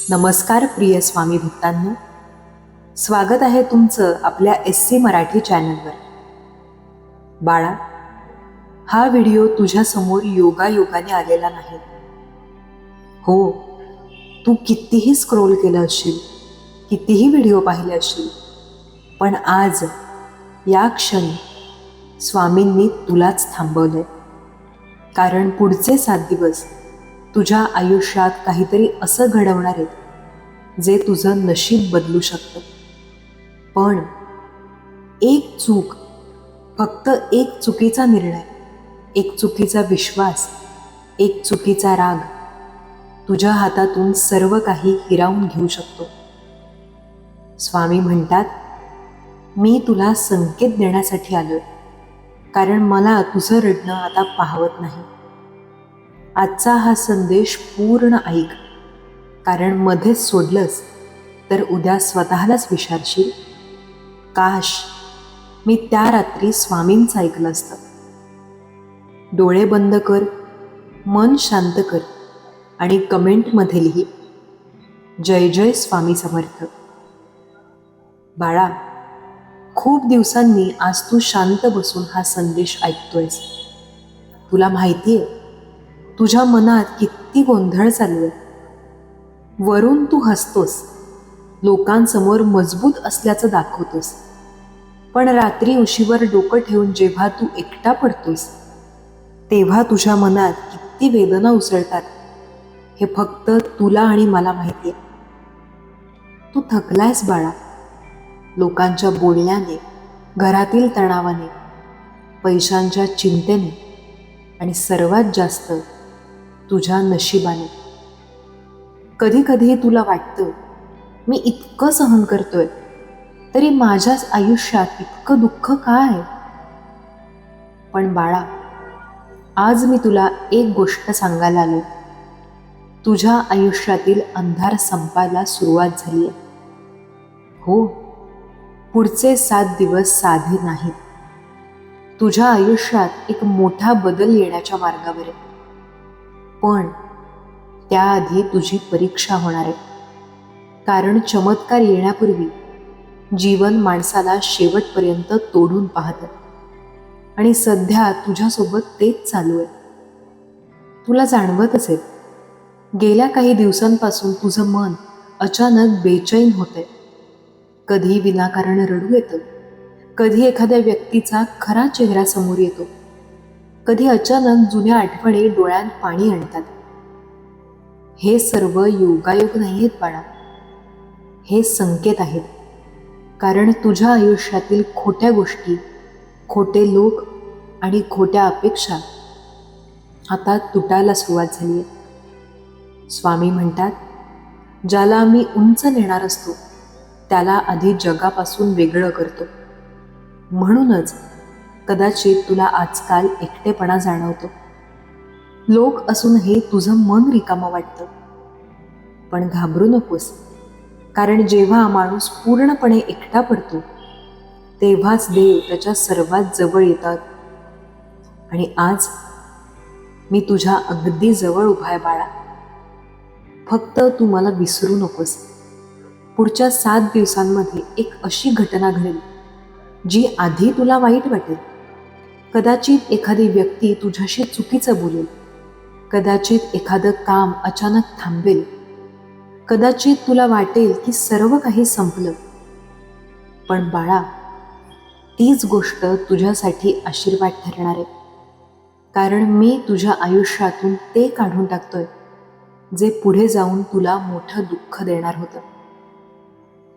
नमस्कार प्रिय स्वामी भक्तांनो, स्वागत आहे तुमचं आपल्या SC मराठी चॅनलवर. बाळा, हा व्हिडिओ तुझ्यासमोर योगायोगाने आलेला नाही. हो, तू कितीही स्क्रोल केलं असशील, कितीही व्हिडिओ पाहिले असशील, पण आज या क्षणी स्वामींनी तुलाच थांबवलंय. कारण पुढचे 7 दिवस तुझ्या आयुष्यात काहीतरी असं घडवणार आहेत जे तुझं नशीब बदलू शकतं. पण एक चूक, फक्त एक चुकीचा निर्णय, एक चुकीचा विश्वास, एक चुकीचा राग तुझ्या हातातून सर्व काही हिरावून घेऊ शकतो. स्वामी म्हणतात, मी तुला संकेत देण्यासाठी आलोय, कारण मला तुझं रडणं आता पाहवत नाही. आजचा हा संदेश पूर्ण ऐक, कारण मध्येच सोडलंस तर उद्या स्वतःलाच विचारशील, काश मी त्या रात्री स्वामींचं ऐकलं असतं. डोळे बंद कर, मन शांत कर आणि कमेंटमध्ये लिही, जय जय स्वामी समर्थ. बाळा, खूप दिवसांनी आज तू शांत बसून हा संदेश ऐकतोयस. तुला माहितीये, तुझ्या मनात किती गोंधळ चालू आहे. वरून तू हसतोस, लोकांसमोर मजबूत असल्याचं दाखवतोस, पण रात्री उशीवर डोकं ठेवून जेव्हा तू एकटा पडतोस तेव्हा तुझ्या मनात किती वेदना उसळतात हे फक्त तुला आणि मला माहिती आहे. तू थकलायस बाळा, लोकांच्या बोलण्याने, घरातील तणावाने, पैशांच्या चिंतेने आणि सर्वात जास्त तुझ्या नशिबाने. कधी कधी तुला वाटतं, मी इतकं सहन करतोय तरी माझ्याच आयुष्यात इतकं दुःख का आहे? पण बाळा, आज मी तुला एक गोष्ट सांगायला आलो. तुझ्या आयुष्यातील अंधार संपायला सुरुवात झाली आहे. हो, पुढचे 7 दिवस साधे नाहीत. तुझ्या आयुष्यात एक मोठा बदल येण्याच्या मार्गावर आहे. पण त्याआधी तुझी परीक्षा होणार आहे. कारण चमत्कार येण्यापूर्वी जीवन माणसाला शेवटपर्यंत तोडून पाहतं. आणि सध्या तुझ्यासोबत तेच चालू आहे. तुला जाणवत असेल, गेल्या काही दिवसांपासून तुझं मन अचानक बेचैन होतंय. कधी विनाकारण रडू येतं, कधी एखाद्या व्यक्तीचा खरा चेहरा समोर येतो, कधी अचानक जुन्या आठवणी डोळ्यात पाणी आणतात. हे सर्व योगायोग नाही आहेत बाळा, हे संकेत आहेत. कारण तुझ्या आयुष्यातील खोट्या गोष्टी, खोटे लोक आणि खोट्या अपेक्षा आता तुटायला सुरुवात झाली आहे. स्वामी म्हणतात, ज्याला आम्ही उंच नेणार असतो त्याला आधी जगापासून वेगळं करतो. म्हणूनच कदाचित तुला आजकाल एकटेपणा जाणवतो. लोक असूनही तुझं मन रिकामं वाटतं. पण घाबरू नकोस, कारण जेव्हा माणूस पूर्णपणे एकटा पडतो तेव्हाच देव त्याच्या सर्वात जवळ येतात. आणि आज मी तुझ्या अगदी जवळ उभा आहे बाळा. फक्त तू मला विसरू नकोस. पुढच्या 7 दिवसांमध्ये एक अशी घटना घडेल जी आधी तुला वाईट वाटेल. कदाचित एखादी व्यक्ती तुझ्याशी चुकीचं बोलेल, कदाचित एखादं काम अचानक थांबेल, कदाचित तुला वाटेल की सर्व काही संपलं. पण बाळा, तीच गोष्ट तुझ्यासाठी आशीर्वाद ठरणार आहे. कारण मी तुझ्या आयुष्यातून ते काढून टाकतोय जे पुढे जाऊन तुला मोठं दुःख देणार होतं.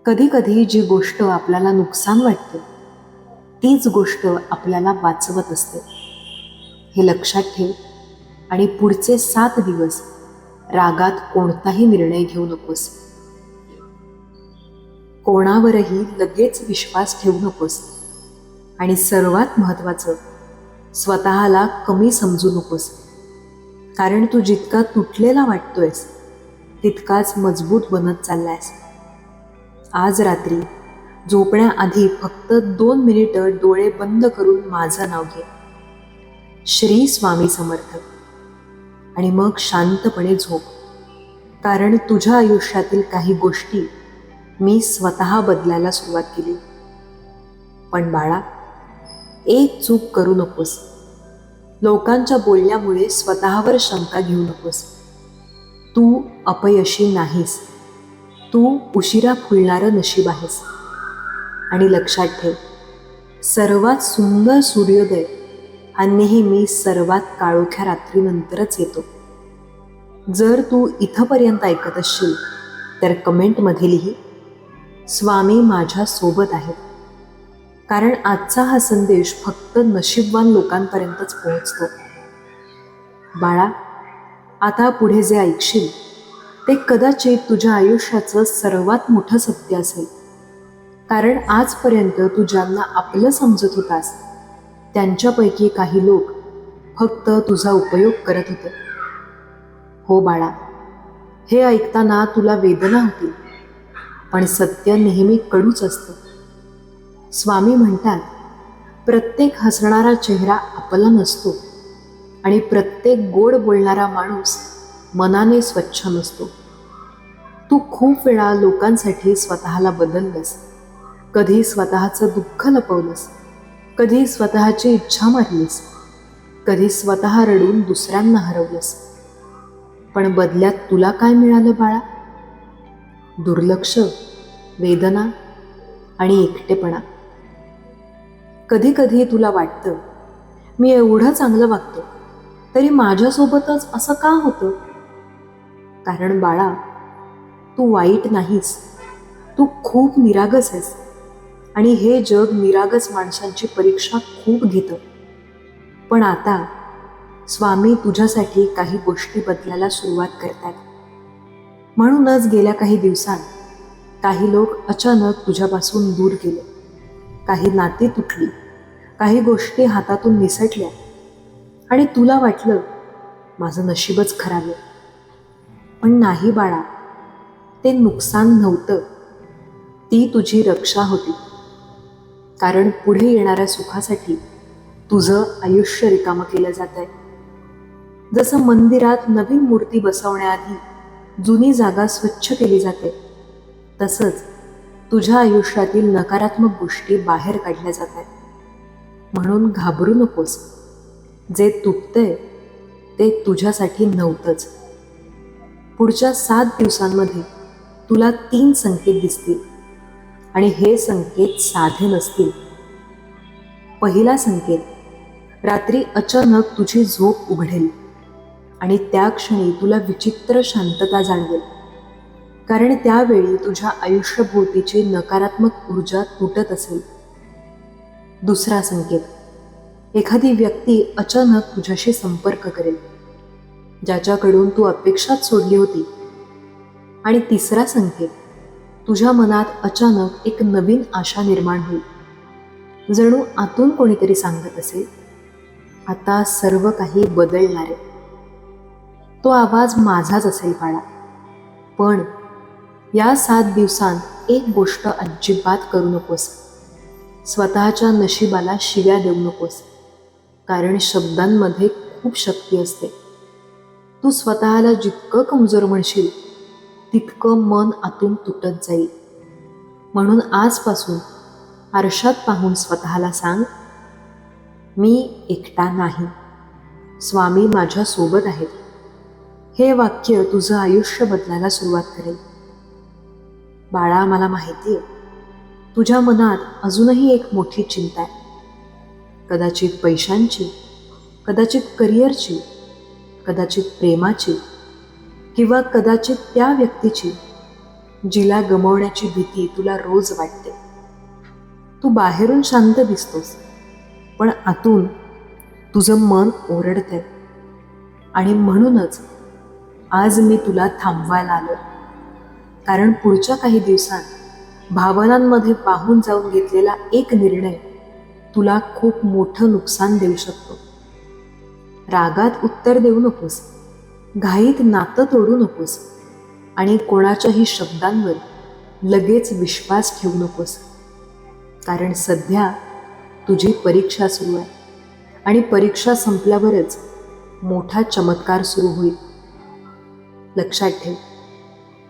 कधी कधी जी गोष्ट आपल्याला नुकसान वाटते तीच गोष्ट आपल्याला वाचवत असते. हे लक्षात ठेव आणि पुढचे 7 दिवस रागात कोणताही निर्णय घेऊ नकोस. कोणावरही लगेच विश्वास ठेवू नकोस. आणि सर्वात महत्त्वाचं, स्वतःला कमी समजू नकोस. कारण तू जितका तुटलेला वाटतोयस तितकाच मजबूत बनत चाललायस. आज रात्री झोपण्याआधी फक्त 2 मिनिटं डोळे बंद करून माझं नाव घे, श्री स्वामी समर्थ, आणि मग शांतपणे झोप. कारण तुझ्या आयुष्यातील काही गोष्टी मी स्वतः बदलायला सुरुवात केली. पण बाळा, एक चूक करू नकोस. लोकांच्या बोलण्यामुळे स्वतःवर शंका घेऊ नकोस. तू अपयशी नाहीस. तू उशिरा फुलणारं नशीब आहेस. आणि लक्षात ठेव, सर्वात सुंदर सूर्योदय हा नेहमी सर्वात काळोख्या रात्रीनंतरच येतो. जर तू इथंपर्यंत ऐकत असशील तर कमेंटमध्ये लिही, स्वामी माझ्या सोबत आहेत. कारण आजचा हा संदेश फक्त नशीबवान लोकांपर्यंतच पोहोचतो. बाळा, आता पुढे जे ऐकशील ते कदाचित तुझ्या आयुष्याचं सर्वात मोठं सत्य असेल. कारण आजपर्यंत तू ज्यांना आपलं समजत होतास त्यांच्यापैकी काही लोक फक्त तुझा उपयोग करत होते. हो बाळा, हे ऐकताना तुला वेदना होतील, पण सत्य नेहमी कडूच असतं. स्वामी म्हणतात, प्रत्येक हसणारा चेहरा आपला नसतो आणि प्रत्येक गोड बोलणारा माणूस मनाने स्वच्छ नसतो. तू खूप वेळा लोकांसाठी स्वतःला बदललंस. कधी स्वतःचं दुःख लपवलंस, कधी स्वतःची इच्छा मारलीस, कधी स्वतः रडून दुसऱ्यांना हरवलंस. पण बदल्यात तुला काय मिळालं बाळा? दुर्लक्ष, वेदना आणि एकटेपणा. कधी कधी तुला वाटतं, मी एवढं चांगलं वागतो तरी माझ्यासोबतच असं का होतं? कारण बाळा, तू वाईट नाहीस. तू खूप निरागस आहेस आणि हे जग निरागस माणसांची परीक्षा खूप घेतं. पण आता स्वामी तुझ्यासाठी काही गोष्टी बदलायला सुरुवात करतात. म्हणूनच गेल्या काही दिवसांत काही लोक अचानक तुझ्यापासून दूर गेले. काही नाती तुटली, काही गोष्टी हातातून निसटल्या आणि तुला वाटलं माझं नशीबच खराब आहे. पण नाही बाळा, ते नुकसान नव्हतं, ती तुझी रक्षा होती. कारण पुढे येणाऱ्या सुखासाठी तुझं आयुष्य रिकामं केलं जात आहे. जसं मंदिरात नवीन मूर्ती बसवण्याआधी जुनी जागा स्वच्छ केली जाते, तसंच तुझ्या आयुष्यातील नकारात्मक गोष्टी बाहेर काढल्या जात आहेत. म्हणून घाबरू नकोस. जे तुटतंय ते तुझ्यासाठी नव्हतंच. पुढच्या 7 दिवसांमध्ये तुला 3 संकेत दिसतील आणि हे संकेत साधे नसतील. पहिला संकेत, रात्री अचानक तुझी झोप उघडेल आणि त्या क्षणी तुला विचित्र शांतता जाणवेल. कारण त्यावेळी तुझ्या आयुष्यभोवतीची नकारात्मक ऊर्जा तुटत असेल. दुसरा संकेत, एखादी व्यक्ती अचानक तुझ्याशी संपर्क करेल ज्याच्याकडून तू अपेक्षाच सोडली होती. आणि तिसरा संकेत, तुझ्या मनात अचानक एक नवीन आशा निर्माण होईल. जणू आतून कोणीतरी सांगत असेल, आता सर्व काही बदलणार आहे. तो आवाज माझाच असेल बाळा. पण या 7 दिवसांत एक गोष्ट अजिबात करू नकोस. स्वतःच्या नशिबाला शिव्या देऊ नकोस. कारण शब्दांमध्ये खूप शक्ती असते. तू स्वतःला जितकं कमजोर म्हणशील तितकं मन आतून तुटत जाईल. म्हणून आजपासून आरशात पाहून स्वतःला सांग, मी एकटा नाही, स्वामी माझ्या सोबत आहेत. हे वाक्य तुझं आयुष्य बदलायला सुरुवात करेल. बाळा, मला माहिती आहे तुझ्या मनात अजूनही एक मोठी चिंता आहे. कदाचित पैशांची, कदाचित करिअरची, कदाचित प्रेमाची, किंवा कदाचित त्या व्यक्तीची जिला गमावण्याची भीती तुला रोज वाटते. तू बाहेरून शांत दिसतोस, पण आतून तुझं मन ओरडतंय. आणि म्हणूनच आज मी तुला थांबवायला आलो. कारण पुढच्या काही दिवसांत भावनांमध्ये पाहून जाऊन घेतलेला एक निर्णय तुला खूप मोठं नुकसान देऊ शकतो. रागात उत्तर देऊ नकोस, घाईत नातं तोडू नकोस आणि कोणाच्याही शब्दांवर लगेच विश्वास ठेवू नकोस. कारण सध्या तुझी परीक्षा सुरू आहे आणि परीक्षा संपल्यावरच मोठा चमत्कार सुरू होईल. लक्षात ठेव,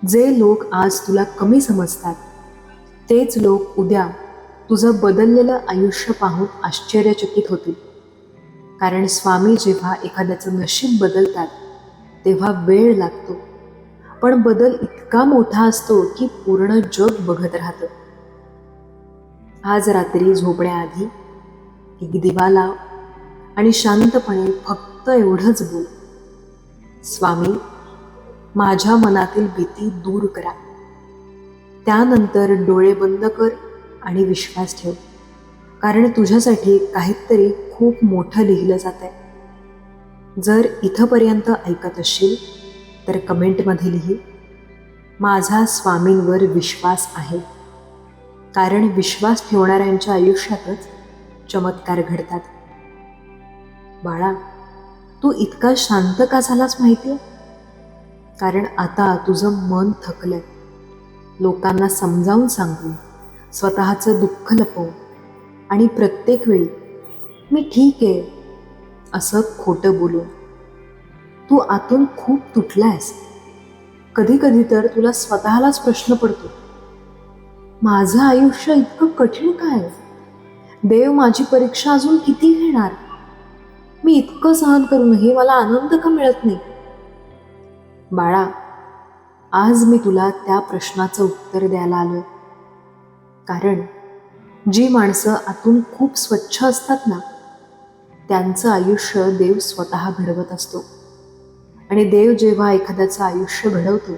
जे लोक आज तुला कमी समजतात तेच लोक उद्या तुझं बदललेलं आयुष्य पाहून आश्चर्यचकित होतील. कारण स्वामी जेव्हा एखाद्याचं नशीब बदलतात तेव्हा वेळ लागतो, पण बदल इतका मोठा असतो की पूर्ण जग बघत राहतं. आज रात्री झोपण्याआधी एक दिवा लाव आणि शांतपणे फक्त एवढंच बोल, स्वामी, माझ्या मनातील भीती दूर करा. त्यानंतर डोळे बंद कर आणि विश्वास ठेव, कारण तुझ्यासाठी काहीतरी खूप मोठं लिहिलं जात आहे. जर इथंपर्यंत ऐकत असशील तर कमेंटमध्ये लिही, माझा स्वामींवर विश्वास आहे. कारण विश्वास ठेवणाऱ्यांच्या आयुष्यातच चमत्कार घडतात. बाळा, तू इतका शांत का झालास माहितीये? कारण आता तुझं मन थकलंय. लोकांना समजावून सांगून, स्वतःचं दुःख लपवून आणि प्रत्येक वेळी मी ठीक आहे असं खोटं बोलून तू आतून खूप तुटलायस. कधी कधी तर तुला स्वतःलाच प्रश्न पडतो, माझं आयुष्य इतकं कठीण काय? देव माझी परीक्षा अजून किती घेणार? मी इतकं सहन करूनही मला आनंद का मिळत नाही? बाळा, आज मी तुला त्या प्रश्नाचं उत्तर द्यायला आलोय. कारण जी माणसं आतून खूप स्वच्छ असतात ना, त्यांचं आयुष्य देव स्वतः घडवत असतो. आणि देव जेव्हा एखाद्याचं आयुष्य घडवतो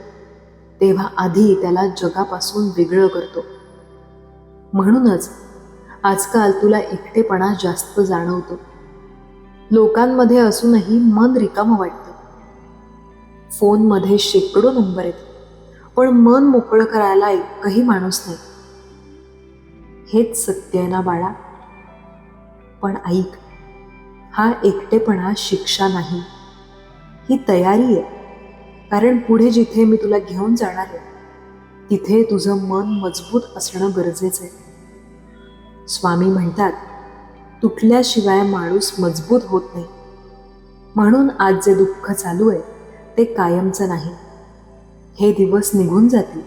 तेव्हा आधी त्याला जगापासून वेगळं करतो. म्हणूनच आजकाल तुला एकटेपणा जास्त जाणवतो. लोकांमध्ये असूनही मन रिकामं वाटतं. फोनमध्ये शेकडो नंबर आहेत, पण मन मोकळं करायला एकही माणूस नाही. हेच सत्य आहे ना बाळा? पण ऐक, हा एकटेपणा शिक्षा नाही, ही तयारी आहे. कारण पुढे जिथे मी तुला घेऊन जाणार आहे तिथे तुझं मन मजबूत असणं गरजेचं आहे. स्वामी म्हणतात, तुटल्याशिवाय माणूस मजबूत होत नाही. म्हणून आज जे दुःख चालू आहे ते कायमचं नाही. हे दिवस निघून जातील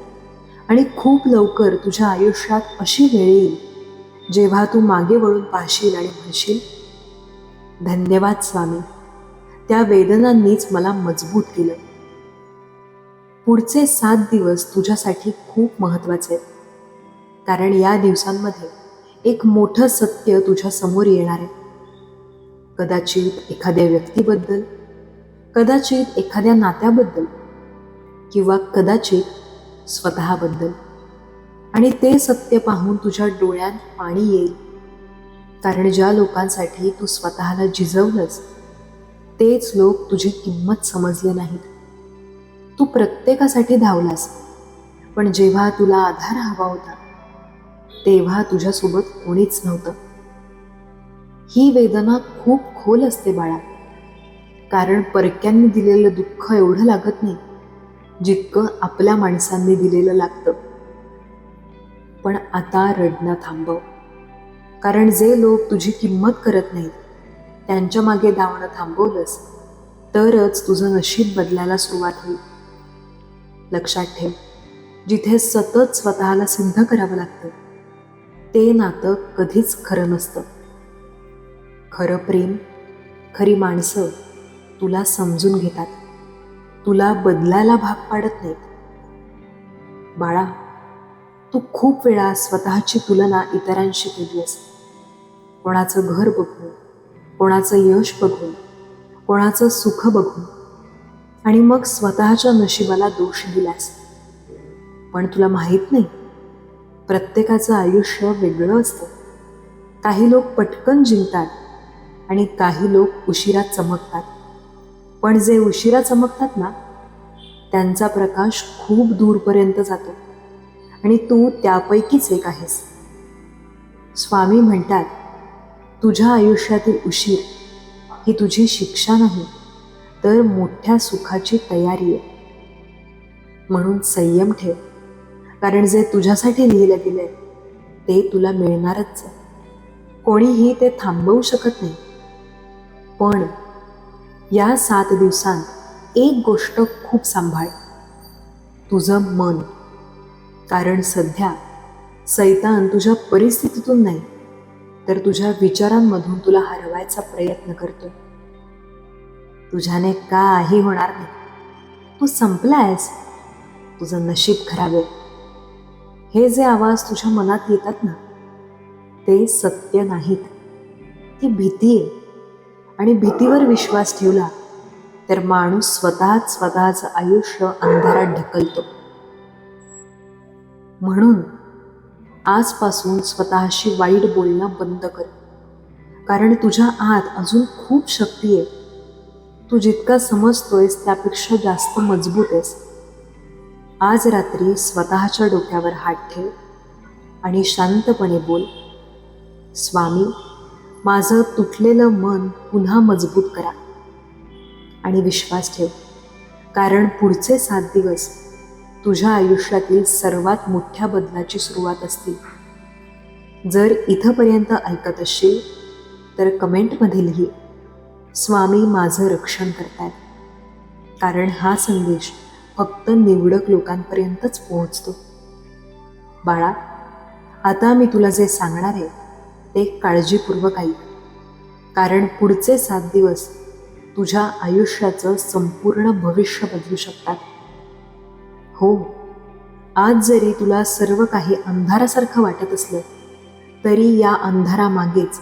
आणि खूप लवकर तुझ्या आयुष्यात अशी वेळ येईल जेव्हा तू मागे वळून पाहशील आणि म्हणशील, धन्यवाद स्वामी, त्या वेदनांनीच मला मजबूत केलं. पुढचे 7 दिवस तुझ्यासाठी खूप महत्त्वाचे आहेत. कारण या दिवसांमध्ये एक मोठं सत्य तुझ्या समोर येणार आहे. कदाचित एखाद्या व्यक्तीबद्दल, कदाचित एखाद्या नात्याबद्दल, किंवा कदाचित स्वतःबद्दल. आणि ते सत्य पाहून तुझ्या डोळ्यात पाणी येईल. कारण ज्या लोकांसाठी तू स्वतःला झिजवलंस तेच लोक तुझी किंमत समजले नाहीत. तू प्रत्येकासाठी धावलास, पण जेव्हा तुला आधार हवा होता तेव्हा तुझ्यासोबत कोणीच नव्हतं. ही वेदना खूप खोल असते बाळा. कारण परक्यांनी दिलेलं दुःख एवढं लागत नाही जितकं आपल्या माणसांनी दिलेलं लागतं. पण आता रडणं थांबव. कारण जे लोक तुझी किंमत करत नाहीत त्यांच्या मागे धावणं थांबवलंस तरच तुझं नशीब बदलायला सुरुवात होईल. लक्षात ठेव, जिथे सतत स्वतःला सिद्ध करावं लागतं ते नातं कधीच खरं नसतं. खरं प्रेम, खरी माणसं तुला समजून घेतात, तुला बदलायला भाग पाडत नाहीत. बाळा, तू खूप वेळा स्वतःची तुलना इतरांशी केलीस. कोणाचं घर बघून, कोणाचं यश बघून, कोणाचं सुख बघून, आणि मग स्वतःच्या नशिबाला दोष दिलास. पण तुला माहीत नाही, प्रत्येकाचं आयुष्य वेगळं असतं. काही लोक पटकन जिंकतात आणि काही लोक उशिरा चमकतात. पण जे उशिरा चमकतात ना, त्यांचा प्रकाश खूप दूरपर्यंत जातो आणि तू त्यापैकीच एक आहेस. स्वामी म्हणतात, तुझ्या आयुष्यातील उशीर ही तुझी शिक्षा नाही तर मोठ्या सुखाची तयारी आहे. म्हणून संयम ठेव. कारण जे तुझ्यासाठी लिहिलं गेलंय ते तुला मिळणारच आहे. कोणीही ते थांबवू शकत नाही. पण या 7 दिवसांत एक गोष्ट खूप सांभाळ. तुझं मन. कारण सध्या सैतान तुझ्या परिस्थितीतून नाही, तर तुझ्या विचारांमधून तुला हरवायचा प्रयत्न करतो. तुझ्याने काही होणार नाही, तू संपलायस, तुझं नशीब खराब आहे. हे जे आवाज तुझ्या मनात येतात ना, ते सत्य नाहीत, ती भीती आहे. आणि भीतीवर विश्वास ठेवला तर माणूस स्वतःचं आयुष्य अंधारात ढकलतो. म्हणून आजपासून स्वतःशी वाईट बोलणं बंद कर. कारण तुझ्या आत अजून खूप शक्ती आहे. तू जितका समजतोयस त्यापेक्षा जास्त मजबूत आहेस. आज रात्री स्वतःच्या डोक्यावर हात ठेव आणि शांतपणे बोल, स्वामी, माझं तुटलेलं मन पुन्हा मजबूत करा. आणि विश्वास ठेव, कारण पुढचे 7 दिवस तुझ्या आयुष्यातील सर्वात मोठ्या बदलाची सुरुवात असतील. जर इथंपर्यंत ऐकत असशील तर कमेंटमध्ये लिही, स्वामी माझं रक्षण करतायत. कारण हा संदेश फक्त निवडक लोकांपर्यंतच पोहोचतो. बाळा, आता मी तुला जे सांगणार आहे ते काळजीपूर्वक ऐक. कारण पुढचे 7 दिवस तुझ्या आयुष्याचं संपूर्ण भविष्य बदलू शकतात. हो, आज जरी तुला सर्व काही अंधारासारखं वाटत असलं तरी या अंधारामागेच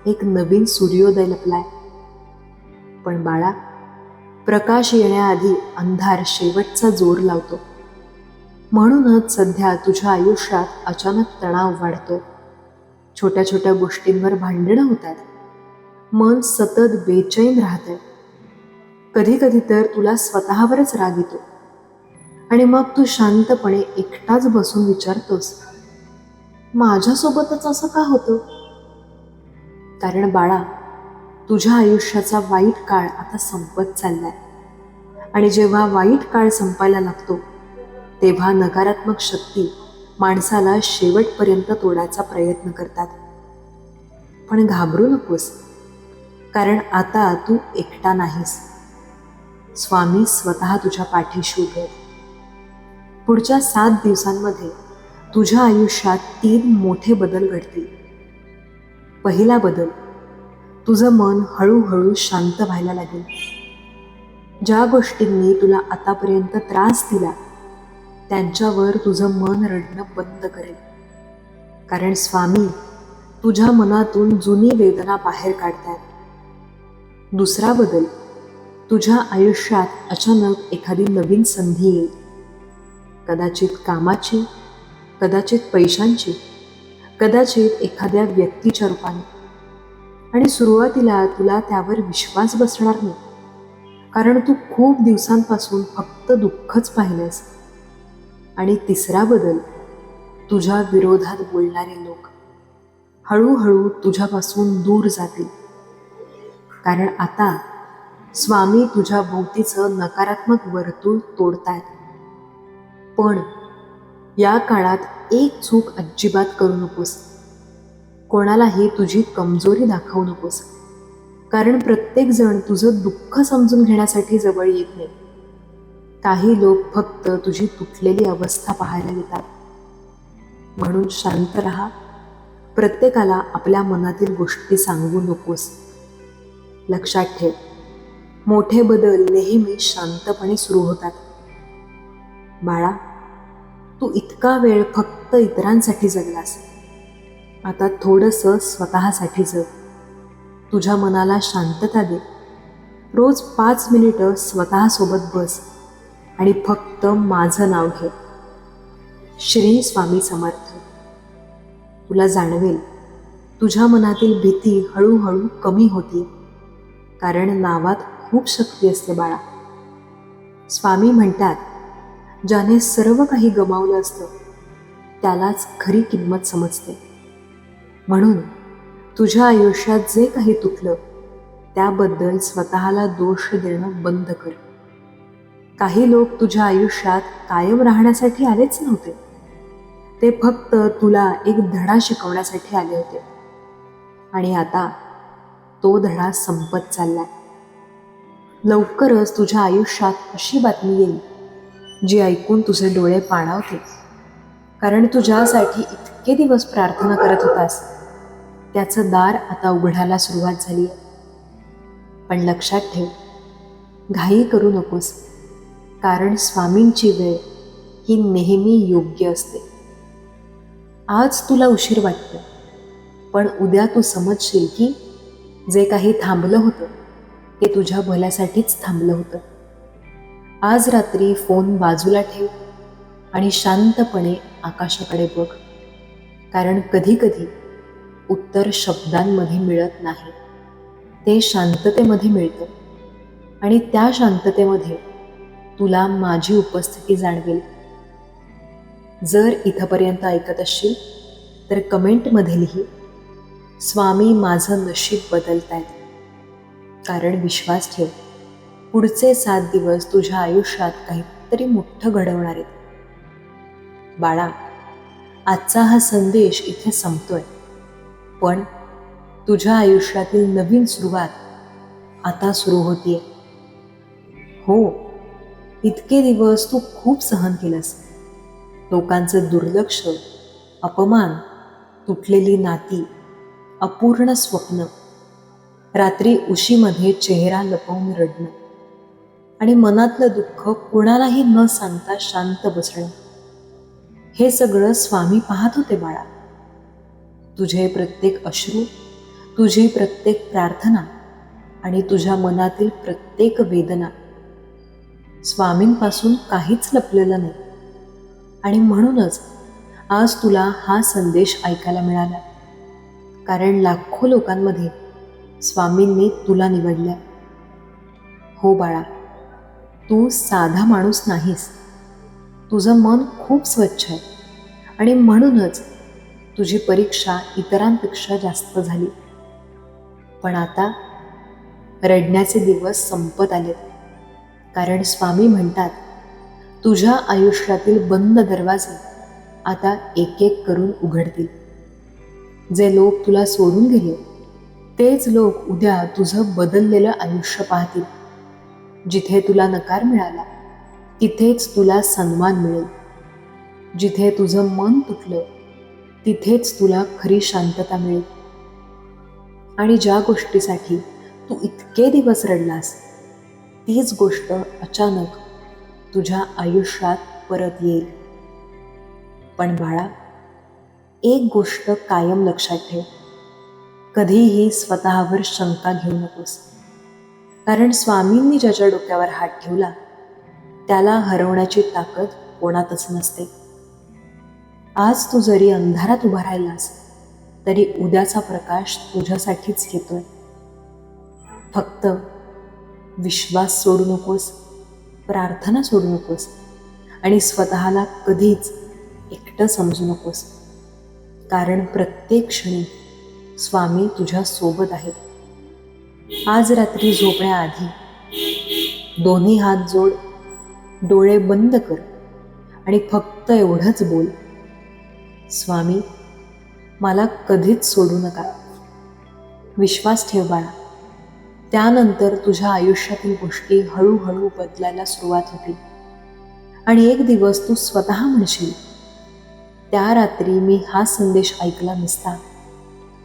एक नवीन सूर्योदय लपलाय. पण बाळा, प्रकाश येण्याआधी अंधार शेवटचा जोर लावतो. म्हणूनच सध्या तुझ्या आयुष्यात अचानक तणाव वाढतो. छोट्या छोट्या गोष्टींवर भांडणं होतात. मन सतत बेचैन राहतंय. कधी कधी तर तुला स्वतःवरच राग येतो. आणि मग तू शांतपणे एकटाच बसून विचारतोस, माझ्यासोबतच असं का होतं? कारण बाळा, तुझ्या आयुष्याचा वाईट काळ आता संपत चाललाय. आणि जेव्हा वाईट काळ संपायला लागतो तेव्हा नकारात्मक शक्ती माणसाला शेवटपर्यंत तोडायचा प्रयत्न करतात. पण घाबरू नकोस, कारण आता तू एकटा नाहीस. स्वामी स्वतः तुझ्या पाठीशी उभे आहेत. पुढच्या 7 दिवसांमध्ये तुझ्या आयुष्यात 3 मोठे बदल घडतील. पहिला बदल, तुझं मन हळूहळू शांत व्हायला लागेल. ज्या गोष्टींनी तुला आतापर्यंत त्रास दिला त्यांच्यावर तुझं मन रडणं बंद करेल. कारण स्वामी तुझ्या मनातून जुनी वेदना बाहेर काढतात. दुसरा बदल, तुझ्या आयुष्यात अचानक एखादी नवीन संधी येईल. कदाचित कामाची, कदाचित पैशांची, कदाचित एखाद्या व्यक्तीच्या रूपाने. आणि सुरुवातीला तुला त्यावर विश्वास बसणार नाही, कारण तू खूप दिवसांपासून फक्त दुःखच पाहिलंस. आणि तिसरा बदल, तुझ्या विरोधात बोलणारे लोक हळूहळू तुझ्यापासून दूर जातील. कारण आता स्वामी तुझ्या भोवतीचं नकारात्मक वर्तुळ तोडतायत. पण या काळात एक चूक अजिबात करू नकोस. कोणालाही तुझी कमजोरी दाखवू नकोस. कारण प्रत्येक जण तुझं दुःख समजून घेण्यासाठी जवळ येत नाही. काही लोक फक्त तुझी तुटलेली अवस्था पाहायला येतात. म्हणून शांत राहा. प्रत्येकाला आपल्या मनातील गोष्टी सांगू नकोस. लक्षात ठेव, मोठे बदल नेहमी शांतपणे सुरू होतात. बाळा, तू इतका वेळ फक्त इतरांसाठी जगलास. आता थोडंसं स्वतःसाठी जग. तुझ्या मनाला शांतता दे. रोज 5 मिनिटं स्वतःसोबत बस आणि फक्त माझं नाव घे, श्री स्वामी समर्थ. तुला जाणवेल, तुझ्या मनातील भीती हळूहळू कमी होती. कारण नावात खूप शक्ती असते बाळा. स्वामी म्हणतात, ज्याने सर्व काही गमावलं असतं त्यालाच खरी किंमत समजते. म्हणून तुझ्या आयुष्यात जे काही तुटलं त्याबद्दल स्वतःला दोष देणं बंद कर. काही लोक तुझ्या आयुष्यात कायम राहण्यासाठी आलेच नव्हते. ते फक्त तुला एक धडा शिकवण्यासाठी आले होते. आणि आता तो धडा संपत चाललाय. लवकरच तुझ्या आयुष्यात अशी बातमी येईल जी ऐकून तुझे डोळे पाणावते, कारण तू ज्यासाठी इतके दिवस प्रार्थना करत होतास त्याचं दार आता उघडायला सुरुवात झाली आहे. पण लक्षात ठेव, घाई करू नकोस, कारण स्वामींची वेळ ही नेहमी योग्य असते. आज तुला उशीर वाटतो, पण उद्या तू समजशील की जे काही थांबलं होतं ते तुझ्या भल्यासाठीच थांबलं होतं. आज रात्री फोन बाजूला ठेव आणि शांतपणे आकाशाकडे बघ, कारण कधी कधी उत्तर शब्दांमध्ये मिळत नाही, ते शांततेमध्ये मिळतं. आणि त्या शांततेमध्ये तुला माझी उपस्थिती जाणवेल. जर इथंपर्यंत ऐकत असशील तर कमेंटमध्ये लिही, स्वामी माझं नशीब बदलतायत. कारण विश्वास ठेव, पुढचे 7 दिवस तुझ्या आयुष्यात काहीतरी मोठं घडवणार आहेत. बाळा, आजचा हा संदेश इथे संपतोय, पण तुझ्या आयुष्यातील नवीन सुरुवात आता सुरू होतीये. हो, इतके दिवस तू खूप सहन केलंस. लोकांचं दुर्लक्ष, अपमान, तुटलेली नाती, अपूर्ण स्वप्न, रात्री उशीमध्ये चेहरा लपवून रडणं आणि मनातलं दुःख कुणालाही न सांगता शांत बसणं, हे सगळं स्वामी पाहत होते बाळा. तुझे प्रत्येक अश्रू, तुझी प्रत्येक प्रार्थना आणि तुझ्या मनातील प्रत्येक वेदना. स्वामींपासून काहीच लपलेलं नाही. आणि म्हणूनच आज तुला हा संदेश ऐकायला मिळाला, कारण लाखो लोकांमध्ये स्वामींनी तुला निवडल्या. हो बाळा, तू साधा माणूस नाहीस. तुझं मन खूप स्वच्छ आहे आणि म्हणूनच तुझी परीक्षा इतरांपेक्षा जास्त झाली. पण आता रडण्याचे दिवस संपत आलेत, कारण स्वामी म्हणतात तुझ्या आयुष्यातील बंद दरवाजे आता एक एक करून उघडतील. जे लोक तुला सोडून गेले तेच लोक उद्या तुझं बदललेलं आयुष्य पाहतील. जिथे तुला नकार मिळाला तिथेच तुला सन्मान मिळेल. जिथे तुझं मन तुटलं तिथेच तुला खरी शांतता मिळेल. आणि ज्या गोष्टीसाठी तू इतके दिवस रडलास तीच गोष्ट अचानक तुझ्या आयुष्यात परत येईल. पण बाळा, एक गोष्ट कायम लक्षात ठेव, कधीही स्वतःवर शंका घेऊ नकोस, कारण स्वामींनी ज्याच्या डोक्यावर हात ठेवला त्याला हरवण्याची ताकद कोणातच नसते. आज तू जरी अंधारात उभा राहिलास तरी उद्याचा प्रकाश तुझ्यासाठीच येतोय. फक्त विश्वास सोडू नकोस, प्रार्थना सोडू नकोस आणि स्वतःला कधीच एकटं समजू नकोस, कारण प्रत्येक क्षणी स्वामी तुझ्या सोबत आहेत. आज रात्री झोपण्याआधी दोन्ही हात जोड, डोळे बंद कर आणि फक्त एवढंच बोल, स्वामी मला कधीच सोडू नका. विश्वास ठेव बाळा, त्यानंतर तुझ्या आयुष्यातील गोष्टी हळूहळू बदलायला सुरुवात होतील. आणि एक दिवस तू स्वतः म्हणशील, त्या रात्री मी हा संदेश ऐकला नसता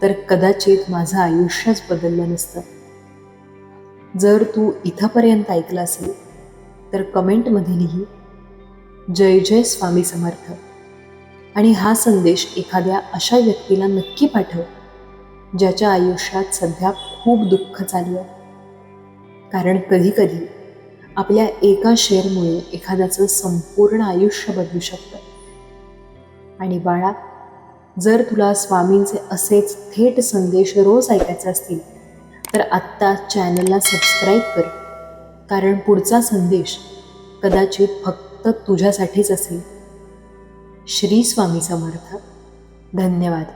तर कदाचित माझं आयुष्यच बदललं नसतं. जर तू इथंपर्यंत ऐकलं असेल तर कमेंटमध्ये लिही, जय जय स्वामी समर्थ. आणि हा संदेश एखाद्या अशा व्यक्तीला नक्की पाठव ज्याच्या आयुष्यात सध्या खूप दुःख चालू आहे, कारण कधी कधी आपल्या एका शेअरमुळे एखाद्याचं संपूर्ण आयुष्य बदलू शकतं. आणि बाळा, जर तुला स्वामींचे असेच थेट संदेश रोज ऐकायचे असतील तर आत्ता चॅनलला सबस्क्राईब कर, कारण पुढचा संदेश कदाचित फक्त तुझ्यासाठीच असेल. श्री स्वामी समर्थ. धन्यवाद.